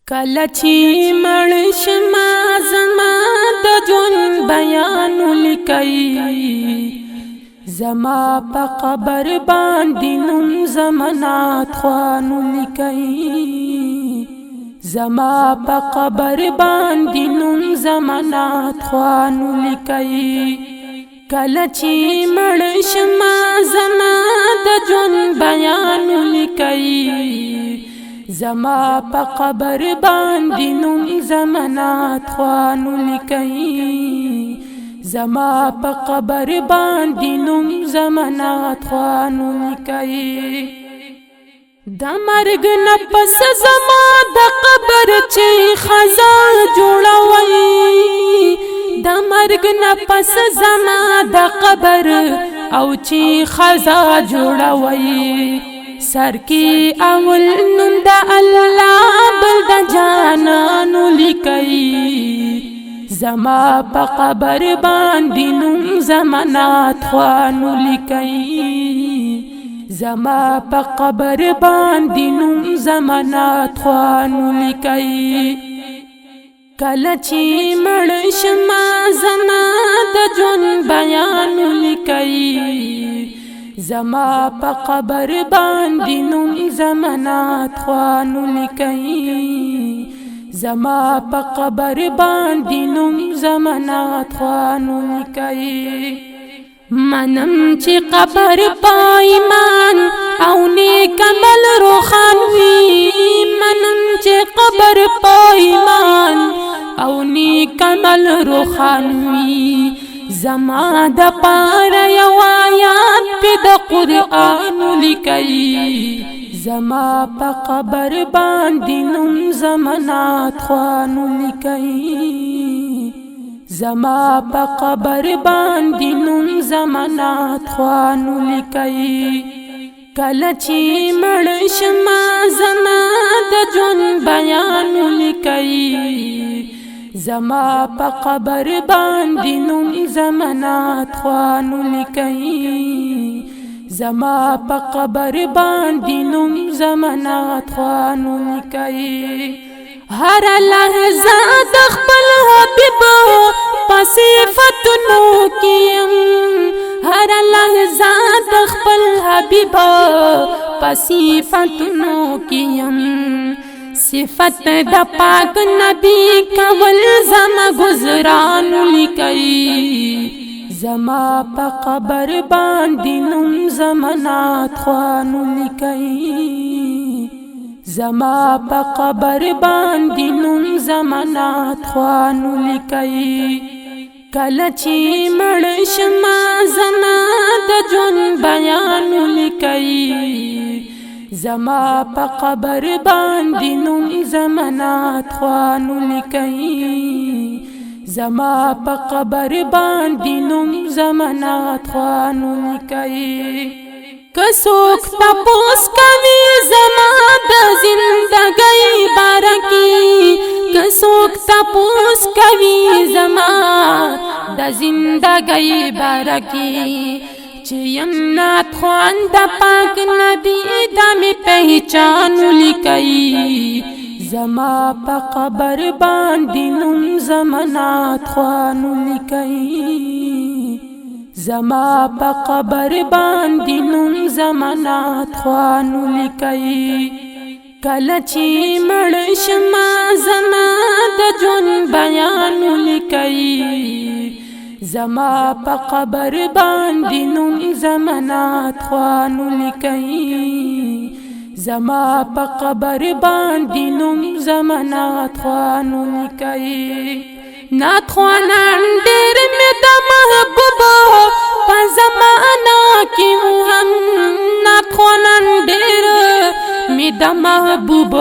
کله چې مړ شما زما د ژوند بیان لیکي زما په قبر باندې نوم زمانات خوانو لیکي زما په قبر باندې نوم زمانات خوانو لیکي کله چې مړ شما زما د ژوند بیان لیکي زما په قبر باندې نوم زمانات خوانو لیکي زما په قبر باندې نوم زمانات خوانو لیکي د مرګ نه پس زما د قبر چې خزا جوړوي د مرګ نه پس زما د قبر او چې خزا جوړوي سر کی اول نوم د الله بل د جانانو لیکي زما په قبر باندې نوم زمانات خوانو لیکي زما په قبر باندې نوم زمانات خوانو لیکي کله چې مړ شما زما د ژوند بیان لیکي زما په قبر باندې نوم زمانات خوانو لیکي زما په قبر باندې نوم زمانات خوانو لیکي منم چې قبر پایمان او نیک عمل روخان وي منم چې قبر پایمان او نیک عمل روخان وي زما د پاره یو آیات په د قرآن لیکي زما په قبر باندې نوم زمانات خوانو لیکي زما په قبر باندې نوم زمانات خوانو لیکي کله چې مړ شما زما د ژوند بیان لیکي زما په قبر باندې نوم زمانات خوانو لیکي زما په قبر باندې نوم زمانات خوانو لیکي هر لحظه د خپل حبیب په صفتونو کې هر لحظه د خپل حبیب په صفتونو کې صفت د پاک نبی کول زما گزران لیکي زما په قبر باندې نوم زمانات خوانو لیکي زما په قبر باندې نوم زمانات خوانو لیکي کله چې مړ شما زما د ژوند بیان لیکي زما په قبر باندې نوم زمانات خوانو لیکي زما په قبر باندې نوم زمانات خوانو لیکي کڅوک تپوس کوي زما د زندګۍ باره کې کڅوک تپوس کوي زما د زندګۍ باره کې چې یم نات خوان د پاک نبی د می پہچان لیکي زما په قبر باندې نوم زمانات خوانو لیکي زما په قبر باندې نوم زمانات خوانو لیکي کله چې مړ شما زما د ژوند بیان لیکي زما په قبر باندې نوم زمانات خوانو لیکي زما په قبر باندې نوم زمانات خوانو لیکي نات خوانان ډېر مې د محبوب په زمانه کې هم نات خوانان ډېر مې د محبوب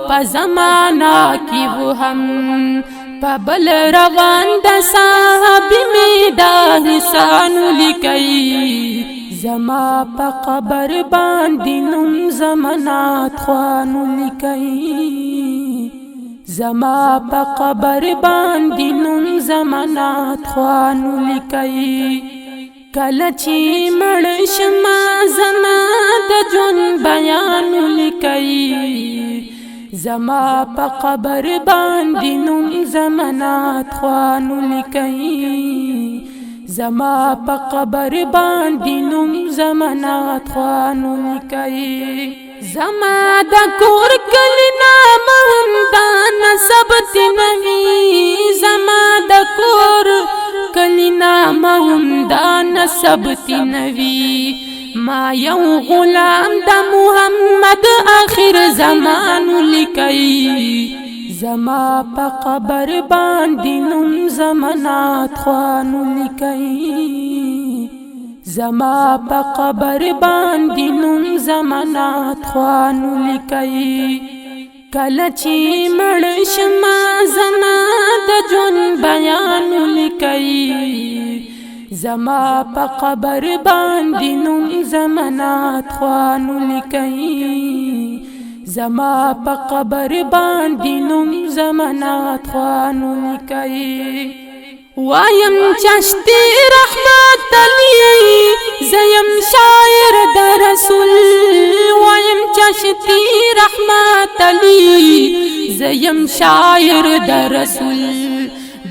په زمانه کې هم په بل روان د صحابي مې د احسان لیکي زما په قبر باندې نوم زمانات خوانو لیکي زما په قبر باندې نوم زمانات خوانو لیکي کله چې مړ شما زما د ژوند بیان لیکي زما په قبر باندې نوم زمانات خوانو لیکي زما په قبر باندې نوم زمانات خوانو لیکي زما د کور کلی نام هم دا نسب تنوي زما د کور کلی نام هم دا نسب تنوي ما یو غلام د محمد آخر زمان لیکي زما په قبر باندې نوم زمانات خوانو لیکي زما په قبر باندې نوم زمانات خوانو لیکي کله چې مړ شمه زما د ژوند بیان لیکي زما په قبر باندې نوم زمانات خوانو لیکي زما په قبر باندې نوم زمانات خوانو لیکي وایم چشتی رحمت علی زیم شاعر د رسول وایم چشتی رحمت علی زیم شاعر د رسول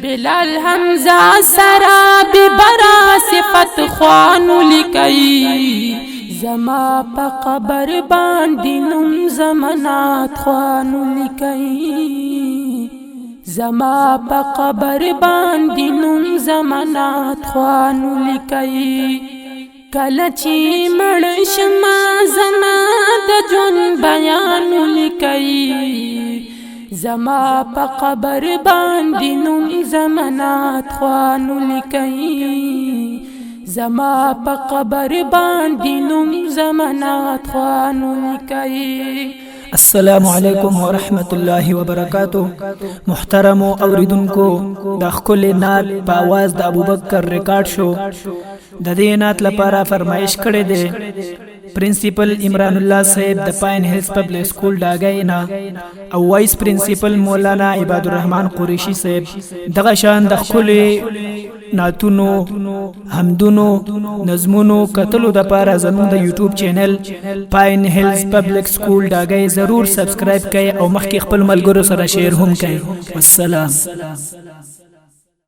بلال حمزه سرا ببرا صفت خوانو لیکي زما په قبر باندې نوم زمانات خوانو لیکي زما په قبر باندې نوم زمانات خوانو لیکي کله چې مړ شمه زما د ژوند بیان لیکي زما په قبر باندې نوم زمانات خوانو لیکي زما په قبر باندې نوم زمانات خوانو لیکي السلام علیکم ورحمت الله وبرکاتہ محترم اوریدونکو د خپل نات په आवाज د ابوبکر ریکارډ شو د دې نات لپاره فرمایش کړی دی پرنسپل عمران الله صاحب د پاین هیلز پبلک سکول ډاګاینا او وایس پرنسپل مولانا عباد الرحمن قریشی صاحب دغه شان د خپل ناتونو حمدونو نظمونو کتلو د پاره زموږ د یوټیوب چینل پاین هیلز پبلک سکول ډاګای ضرور سبسکرایب کړئ او مخکې خپل ملګرو سره شیر هم کړئ والسلام